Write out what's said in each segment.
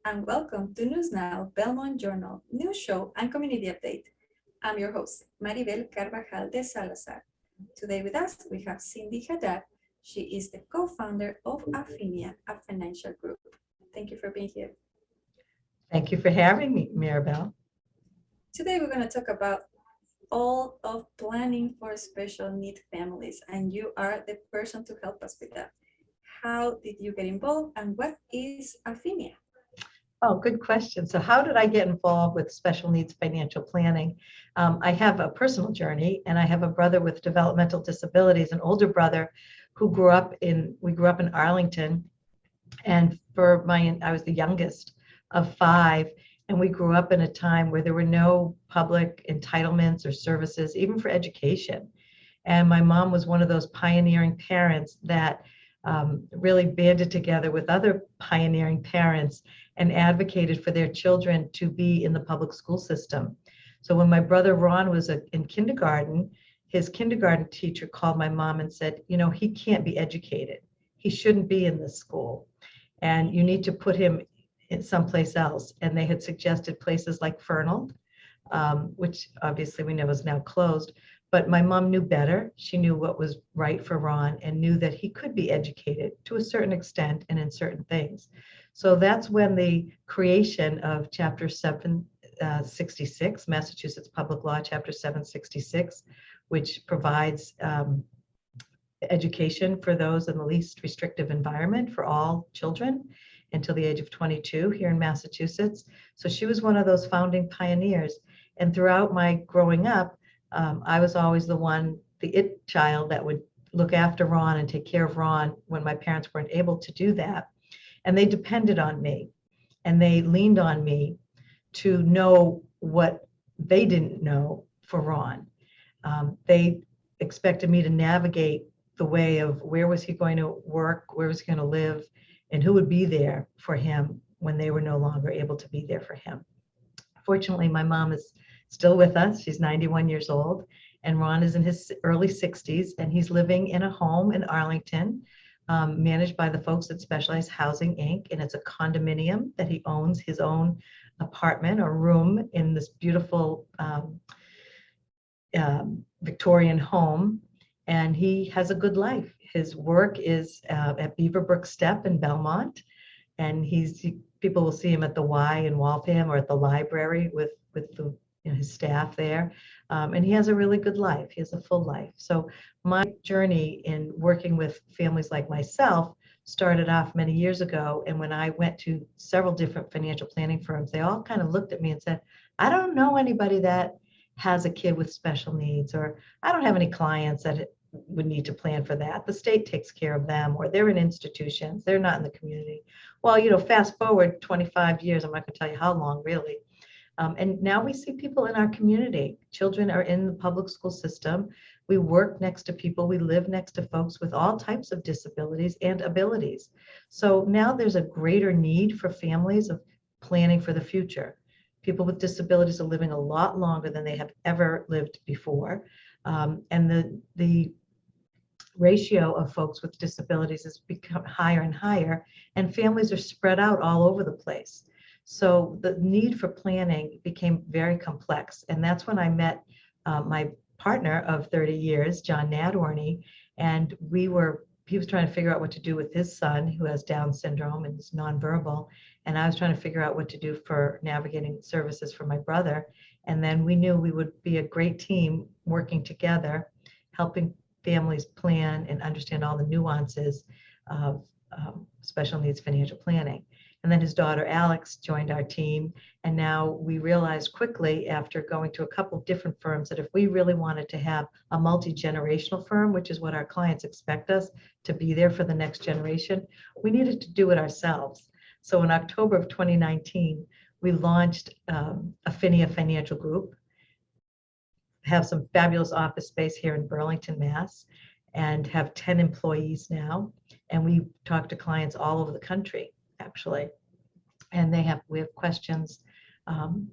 and welcome to News Now, Belmont Journal, news show and community update. I'm your host, Maribel Carvajal de Salazar. Today with us, we have Cindy Haddad. She is the co-founder of Affinia, a financial group. Thank you for being here. Thank you for having me, Maribel. Today, we're going to talk about all of planning for special need families, and you are the person to help us with that. How did you get involved, and what is Affinia? Oh, good question. So how did I get involved with special needs financial planning? I have a personal journey, and I have a brother with developmental disabilities, an older brother who we grew up in Arlington. And I was the youngest of five, and we grew up in a time where there were no public entitlements or services, even for education. And my mom was one of those pioneering parents that really banded together with other pioneering parents and advocated for their children to be in the public school system. So when my brother Ron was in kindergarten, his kindergarten teacher called my mom and said, he can't be educated. He shouldn't be in this school. And you need to put him in someplace else. And they had suggested places like Fernald, which obviously we know is now closed. But my mom knew better. She knew what was right for Ron and knew that he could be educated to a certain extent and in certain things. So that's when the creation of Chapter 766, Massachusetts Public Law, Chapter 766, which provides education for those in the least restrictive environment for all children until the age of 22 here in Massachusetts. So she was one of those founding pioneers. And throughout my growing up, I was always the it child that would look after Ron and take care of Ron when my parents weren't able to do that. And they depended on me, and they leaned on me to know what they didn't know for Ron. They expected me to navigate the way of where was he going to work, where was he going to live, and who would be there for him when they were no longer able to be there for him. Fortunately, my mom is still with us. She's 91 years old, and Ron is in his early 60s, and he's living in a home in Arlington, managed by the folks at Specialized Housing, Inc., and it's a condominium that he owns his own apartment or room in this beautiful Victorian home, and he has a good life. His work is at Beaverbrook Step in Belmont, and people will see him at the Y in Waltham or at the library with his staff there, and he has a really good life. He has a full life. So my journey in working with families like myself started off many years ago, and when I went to several different financial planning firms, they all kind of looked at me and said, I don't know anybody that has a kid with special needs, or I don't have any clients that would need to plan for that. The state takes care of them, or they're in institutions, they're not in the community. Well, fast forward 25 years, I'm not going to tell you how long really. And now we see people in our community. Children are in the public school system. We work next to people. We live next to folks with all types of disabilities and abilities. So now there's a greater need for families of planning for the future. People with disabilities are living a lot longer than they have ever lived before. And the ratio of folks with disabilities has become higher and higher, and families are spread out all over the place. So the need for planning became very complex. And that's when I met my partner of 30 years, John Nadworny, and he was trying to figure out what to do with his son who has Down syndrome and is nonverbal. And I was trying to figure out what to do for navigating services for my brother. And then we knew we would be a great team working together, helping families plan and understand all the nuances of special needs financial planning. And then his daughter, Alex, joined our team. And now we realized quickly after going to a couple of different firms that if we really wanted to have a multi-generational firm, which is what our clients expect us to be there for the next generation, we needed to do it ourselves. So in October of 2019, we launched Affinia Financial Group, have some fabulous office space here in Burlington, Mass, and have 10 employees now. And we talk to clients all over the country, actually. And we have questions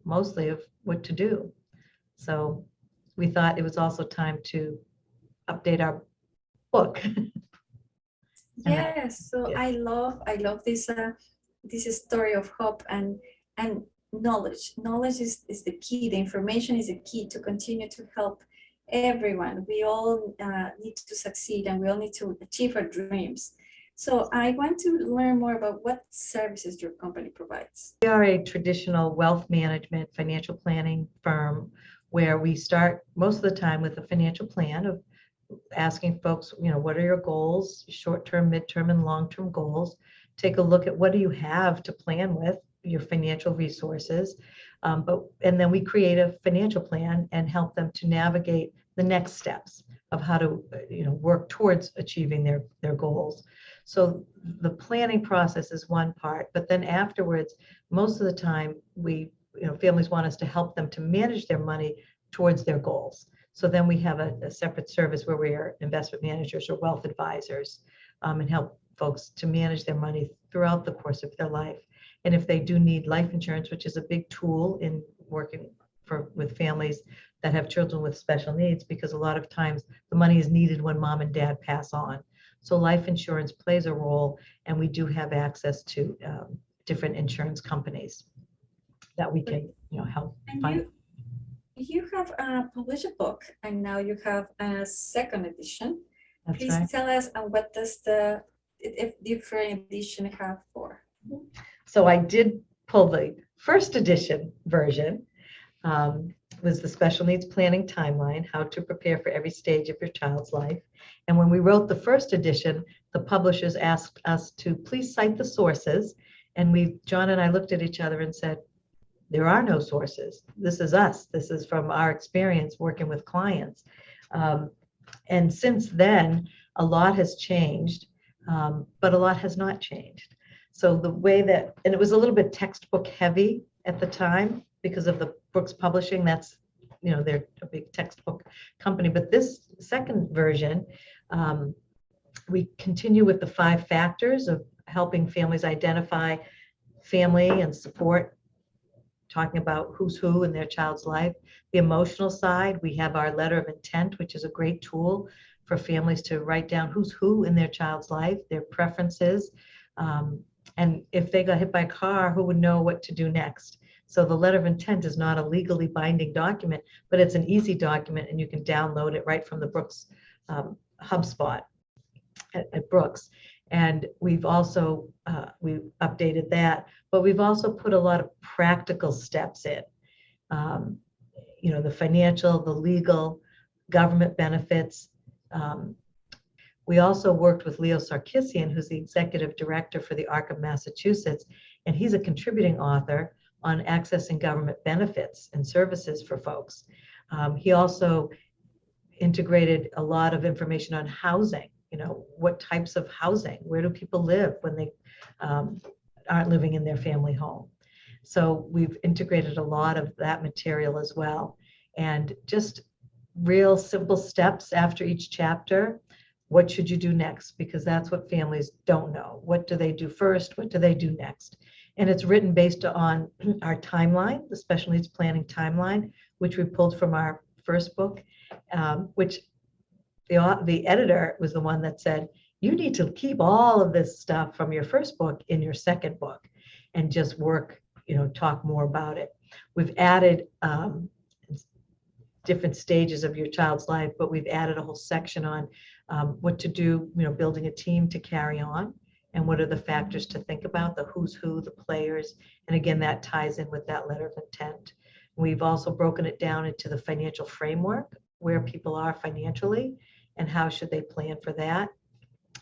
mostly of what to do. So we thought it was also time to update our book. Yes, so Yeah. I love this this story of hope and knowledge. Knowledge is the key. The information is the key to continue to help everyone. We all need to succeed and we all need to achieve our dreams. So I want to learn more about what services your company provides. We are a traditional wealth management financial planning firm where we start most of the time with a financial plan of asking folks, what are your goals, short-term, midterm, and long-term goals. Take a look at what do you have to plan with, your financial resources. And then we create a financial plan and help them to navigate the next steps of how to work towards achieving their goals. So the planning process is one part, but then afterwards, most of the time, families want us to help them to manage their money towards their goals. So then we have a separate service where we are investment managers or wealth advisors, and help folks to manage their money throughout the course of their life. And if they do need life insurance, which is a big tool in working with families that have children with special needs, because a lot of times the money is needed when mom and dad pass on. So life insurance plays a role, and we do have access to different insurance companies that we can help find. You have published a book, and now you have a second edition. That's Please right. tell us what does the different edition have for? So I did pull the first edition version, was the Special Needs Planning Timeline, How to Prepare for Every Stage of Your Child's Life. And when we wrote the first edition, the publishers asked us to please cite the sources. And John and I looked at each other and said, there are no sources. This is us. This is from our experience working with clients. And since then, a lot has changed, but a lot has not changed. So the way that, and it was a little bit textbook heavy at the time because of the Brooks Publishing. That's, they're a big textbook company. But this second version, we continue with the 5 factors of helping families identify family and support, talking about who's who in their child's life. The emotional side, we have our letter of intent, which is a great tool for families to write down who's who in their child's life, their preferences. And if they got hit by a car, who would know what to do next? So the letter of intent is not a legally binding document, but it's an easy document, and you can download it right from the Brooks HubSpot at Brooks. And we've also, we've updated that, but we've also put a lot of practical steps in. The financial, the legal, government benefits. We also worked with Leo Sarkisian, who's the executive director for the ARC of Massachusetts, and he's a contributing author on accessing government benefits and services for folks. He also integrated a lot of information on housing, what types of housing, where do people live when they aren't living in their family home. So we've integrated a lot of that material as well. And just real simple steps after each chapter. What should you do next? Because that's what families don't know. What do they do first? What do they do next? And it's written based on our timeline, the Special Needs Planning Timeline, which we pulled from our first book, which the editor was the one that said, you need to keep all of this stuff from your first book in your second book and just work, talk more about it. We've added different stages of your child's life, but we've added a whole section on what to do, building a team to carry on, and what are the factors to think about, the who's who, the players. And again, that ties in with that letter of intent. We've also broken it down into the financial framework, where people are financially and how should they plan for that,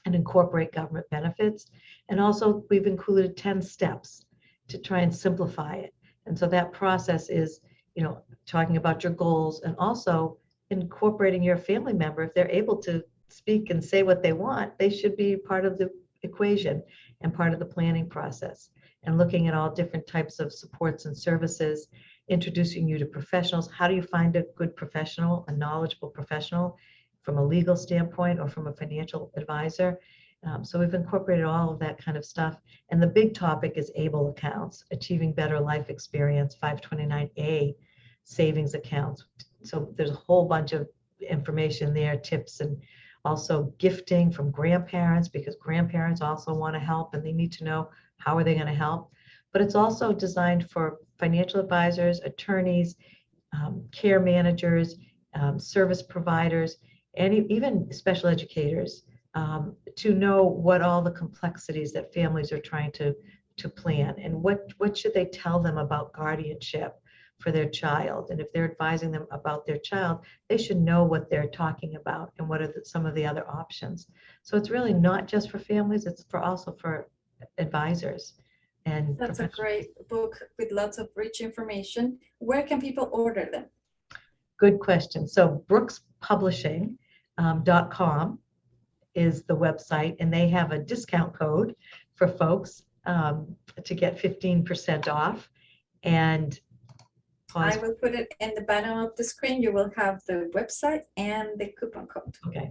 and incorporate government benefits. And also we've included 10 steps to try and simplify it. And so that process is, talking about your goals, and also incorporating your family member. If they're able to speak and say what they want, they should be part of the equation and part of the planning process, and looking at all different types of supports and services, introducing you to professionals. How do you find a good professional, a knowledgeable professional from a legal standpoint or from a financial advisor? So we've incorporated all of that kind of stuff. And the big topic is ABLE accounts, Achieving Better Life Experience, 529A savings accounts. So there's a whole bunch of information there, tips and Also gifting from grandparents, because grandparents also want to help and they need to know how are they going to help. But it's also designed for financial advisors, attorneys, care managers, service providers, and even special educators to know what all the complexities that families are trying to plan and what should they tell them about guardianship for their child. And if they're advising them about their child, they should know what they're talking about and what are some of the other options. So it's really not just for families, it's also for advisors and That's a professionals. great book with lots of rich information. Where can people order them? Good question. So brookspublishing.com is the website, and they have a discount code for folks to get 15% off. And I will put it in the bottom of the screen. You will have the website and the coupon code. Okay.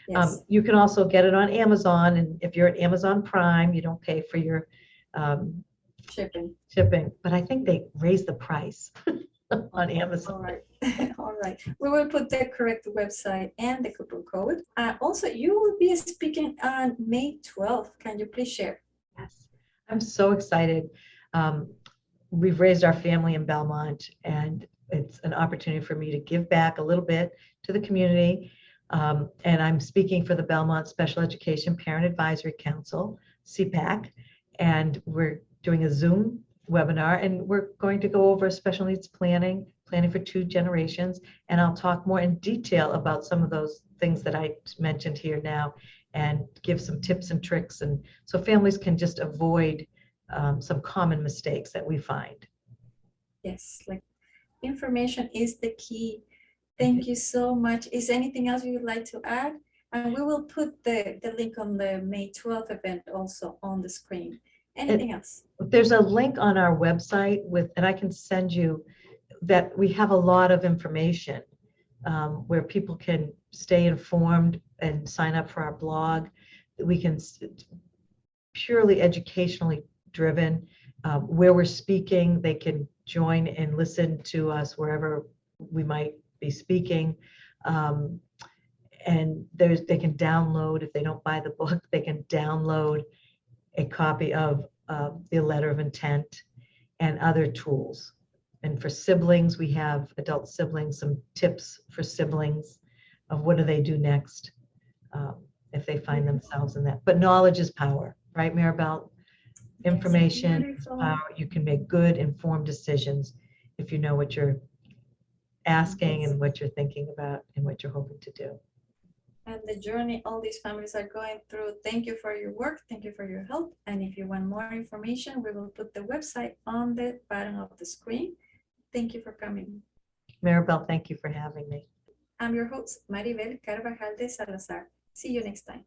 Yes. You can also get it on Amazon, and if you're at Amazon Prime, you don't pay for your shipping. But I think they raised the price on Amazon. All right. All right. We will put the correct website and the coupon code. Also, you will be speaking on May 12th. Can you please share? Yes, I'm so excited. We've raised our family in Belmont, and it's an opportunity for me to give back a little bit to the community. And I'm speaking for the Belmont Special Education Parent Advisory Council, CPAC, and we're doing a Zoom webinar, and we're going to go over special needs planning for 2 generations. And I'll talk more in detail about some of those things that I mentioned here now and give some tips and tricks, and so families can just avoid some common mistakes that we find. Yes, like information is the key. Thank you so much. Is anything else you would like to add? And we will put the link on the May 12th event also on the screen. Anything else? There's a link on our website and I can send you that we have a lot of information where people can stay informed and sign up for our blog. We can purely educationally driven. Where we're speaking, they can join and listen to us wherever we might be speaking. And they can download, if they don't buy the book, they can download a copy of the letter of intent and other tools. And for siblings, we have adult siblings, some tips for siblings of what do they do next if they find themselves in that. But knowledge is power, right, Maribel? Information is power. You can make good, informed decisions if you know what you're asking and what you're thinking about and what you're hoping to do. And the journey all these families are going through. Thank you for your work. Thank you for your help. And if you want more information, we will put the website on the bottom of the screen. Thank you for coming. Maribel, thank you for having me. I'm your host, Maribel Carvajal de Salazar. See you next time.